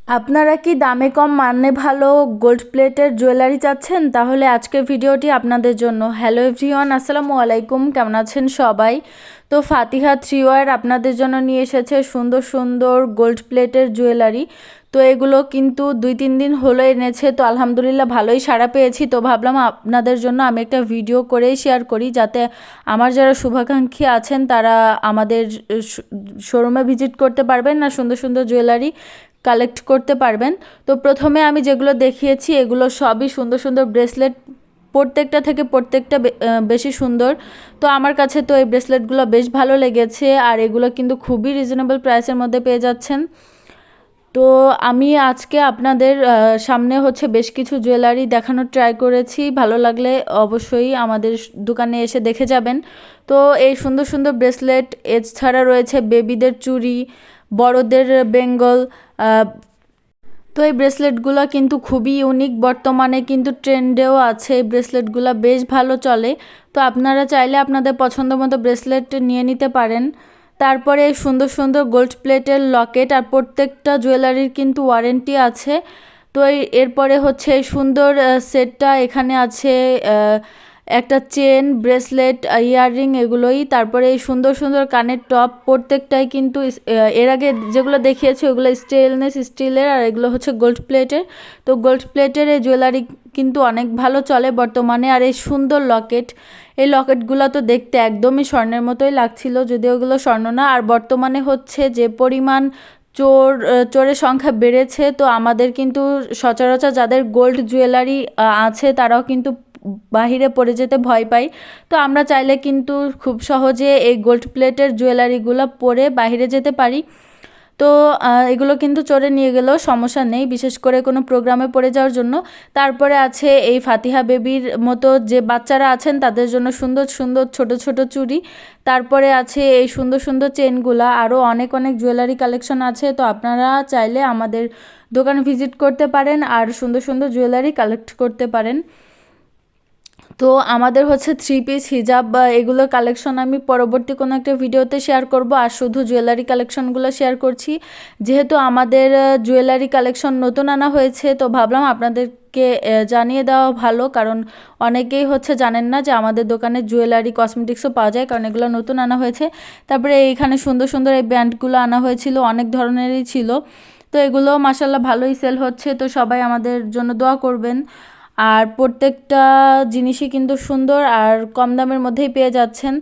আপনারা কি দামে কম মানে ভালো গোল্ড প্লেটের জুয়েলারি চাচ্ছেন? তাহলে আজকের ভিডিওটি আপনাদের জন্য। হ্যালো এভরিওয়ান, আসসালামু আলাইকুম। কেমন আছেন সবাই? তো ফাতিহা থ্রি ওয়ার আপনাদের জন্য নিয়ে এসেছে সুন্দর সুন্দর গোল্ড প্লেটের জুয়েলারি। তো এগুলো কিন্তু 2-3 দিন হলো এনেছে, তো আলহামদুলিল্লাহ ভালোই সাড়া পেয়েছি। তো ভাবলাম আপনাদের জন্য আমি একটা ভিডিও করেই শেয়ার করি, যাতে আমার যারা শুভাকাঙ্ক্ষী আছেন তারা আমাদের শোরুমে ভিজিট করতে পারবেন আর সুন্দর সুন্দর জুয়েলারি কালেক্ট করতে পারবেন। তো প্রথমে আমি যেগুলো দেখিয়েছি এগুলো সবই সুন্দর সুন্দর ব্রেসলেট, প্রত্যেকটা থেকে প্রত্যেকটা বেশি সুন্দর। তো আমার কাছে তো এই ব্রেসলেটগুলো বেশ ভালো লেগেছে, আর এগুলো কিন্তু খুবই রিজনেবল প্রাইসের মধ্যে পেয়ে যাচ্ছেন। তো আমি আজকে আপনাদের সামনে বেশ কিছু জুয়েলারি দেখানোর ট্রাই করেছি। ভালো লাগলে অবশ্যই আমাদের দোকানে এসে দেখে যাবেন। তো এই সুন্দর সুন্দর ব্রেসলেট, এছাড়া রয়েছে বেবিদের চুড়ি, বড়দের বেঙ্গল। তো এই ব্রেসলেটগুলো কিন্তু খুবই ইউনিক, বর্তমানে কিন্তু ট্রেন্ডেও আছে। এই ব্রেসলেটগুলো বেশ ভালো চলে। তো আপনারা চাইলে আপনাদের পছন্দ মতো ব্রেসলেট নিয়ে নিতে পারেন। তারপরে সুন্দর সুন্দর গোল্ড প্লেটের লকেট, আর প্রত্যেকটা জুয়েলারির কিন্তু ওয়ারেন্টি আছে। তো এরপরে এই সুন্দর সেটটা এখানে আছে, একটা চেন, ব্রেসলেট, ইয়াররিং, এগুলোই। তারপরে এই সুন্দর সুন্দর কানের টপ, প্রত্যেকটাই কিন্তু এর আগে যেগুলো দেখিয়েছি ওগুলো স্টেনলেস স্টিলের, আর এগুলো গোল্ড প্লেটের। তো গোল্ড প্লেটের এই জুয়েলারি কিন্তু অনেক ভালো চলে বর্তমানে। আর এই সুন্দর লকেট, এই লকেটগুলো তো দেখতে একদমই স্বর্ণের মতোই লাগছিল, যদিও ওগুলো স্বর্ণ না। আর বর্তমানে যে পরিমাণ চোরের সংখ্যা বেড়েছে, তো আমাদের কিন্তু সচরাচর যাদের গোল্ড জুয়েলারি আছে তারাও কিন্তু বাহিরে পড়ে যেতে ভয় পাই। তো আমরা চাইলে কিন্তু খুব সহজে এই গোল্ড প্লেটের জুয়েলারিগুলো পরে বাহিরে যেতে পারি। তো এগুলো কিন্তু চোরে নিয়ে গেলেও সমস্যা নেই, বিশেষ করে কোনো প্রোগ্রামে পড়ে যাওয়ার জন্য। তারপরে আছে এই ফাতিহা বেবির মতো যে বাচ্চারা আছেন তাদের জন্য সুন্দর সুন্দর ছোট ছোট চুড়ি। তারপরে আছে এই সুন্দর সুন্দর চেনগুলা, আরও অনেক অনেক জুয়েলারি কালেকশন আছে। তো আপনারা চাইলে আমাদের দোকানে ভিজিট করতে পারেন আর সুন্দর সুন্দর জুয়েলারি কালেক্ট করতে পারেন। তো আমাদের থ্রি পিস, হিজাব বা এগুলোর কালেকশন আমি পরবর্তী কোনো একটা ভিডিওতে শেয়ার করব। আর শুধু জুয়েলারি কালেকশনগুলো শেয়ার করছি, যেহেতু আমাদের জুয়েলারি কালেকশন নতুন আনা হয়েছে। তো ভাবলাম আপনাদেরকে জানিয়ে দেওয়া ভালো, কারণ অনেকেই জানেন না যে আমাদের দোকানে জুয়েলারি কসমেটিক্সও পাওয়া যায়, কারণ এগুলো নতুন আনা হয়েছে। তারপরে এইখানে সুন্দর সুন্দর এই ব্যান্ডগুলো আনা হয়েছিল, অনেক ধরনেরই ছিল। তো এগুলো মাশাল্লাহ ভালোই সেল হচ্ছে। তো সবাই আমাদের জন্য দোয়া করবেন। আর প্রত্যেকটা জিনিসই কিন্তু সুন্দর আর কম দামের মধ্যেই পেয়ে যাচ্ছেন।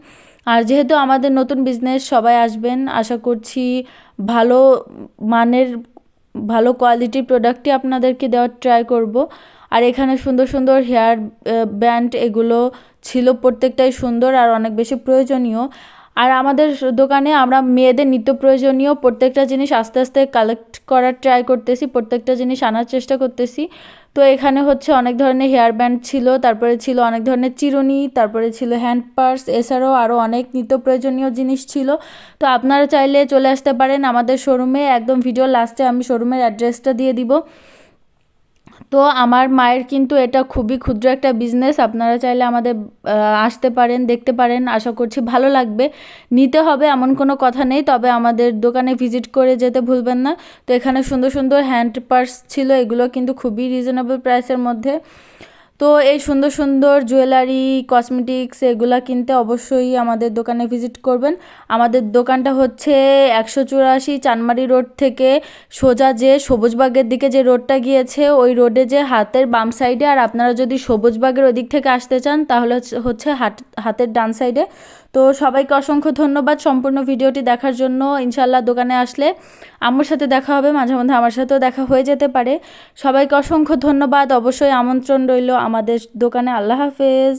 আর যেহেতু আমাদের নতুন বিজনেস, সবাই আসবেন, আশা করছি ভালো মানের, ভালো কোয়ালিটির প্রোডাক্টই আপনাদেরকে দেওয়ার ট্রাই করব। আর এখানে সুন্দর সুন্দর হেয়ার ব্যান্ড, এগুলো ছিল, প্রত্যেকটাই সুন্দর আর অনেক বেশি প্রয়োজনীয়। আর আমাদের দোকানে আমরা মেয়েদের নিত্য প্রয়োজনীয় প্রত্যেকটা জিনিস আস্তে আস্তে কালেক্ট করার ট্রাই করতেছি, প্রত্যেকটা জিনিস আনার চেষ্টা করতেছি। তো এখানে অনেক ধরনের হেয়ার ব্যান্ড ছিল, তারপরে ছিল অনেক ধরনের চিরুনি, তারপরে ছিল হ্যান্ড পার্স, এছাড়াও আরও অনেক নিত্য প্রয়োজনীয় জিনিস ছিল। তো আপনারা চাইলে চলে আসতে পারেন আমাদের শোরুমে। একদম ভিডিও লাস্টে আমি শোরুমের অ্যাড্রেসটা দিয়ে দিব। তো আমার মায়ের কিন্তু এটা খুবই ক্ষুদ্র একটা বিজনেস, আপনারা চাইলে আমাদের আসতে পারেন, দেখতে পারেন। আশা করছি ভালো লাগবে। নিতে হবে এমন কোনো কথা নেই, তবে আমাদের দোকানে ভিজিট করে যেতে ভুলবেন না। তো এখানে সুন্দর সুন্দর হ্যান্ড পার্স ছিল, এগুলো কিন্তু খুবই রিজনেবল প্রাইসের মধ্যে। তো এই সুন্দর সুন্দর জুয়েলারি, কসমেটিক্স, এগুলা কিনতে অবশ্যই আমাদের দোকানে ভিজিট করবেন। আমাদের দোকানটা 184 চানমারি রোড থেকে সোজা যে সবুজবাগের দিকে যে রোডটা গিয়েছে, ওই রোডে যে হাতের বাম সাইডে। আর আপনারা যদি সবুজবাগের ওই দিক থেকে আসতে চান তাহলে হাতের ডান সাইডে। তো সবাইকে অসংখ্য ধন্যবাদ সম্পূর্ণ ভিডিওটি দেখার জন্য। ইনশাল্লাহ দোকানে আসলে আম্মুর সাথে দেখা হবে, মাঝে মধ্যে আমার সাথেও দেখা হয়ে যেতে পারে। সবাইকে অসংখ্য ধন্যবাদ, অবশ্যই আমন্ত্রণ রইল আমাদের দোকানে। আল্লাহ হাফেজ।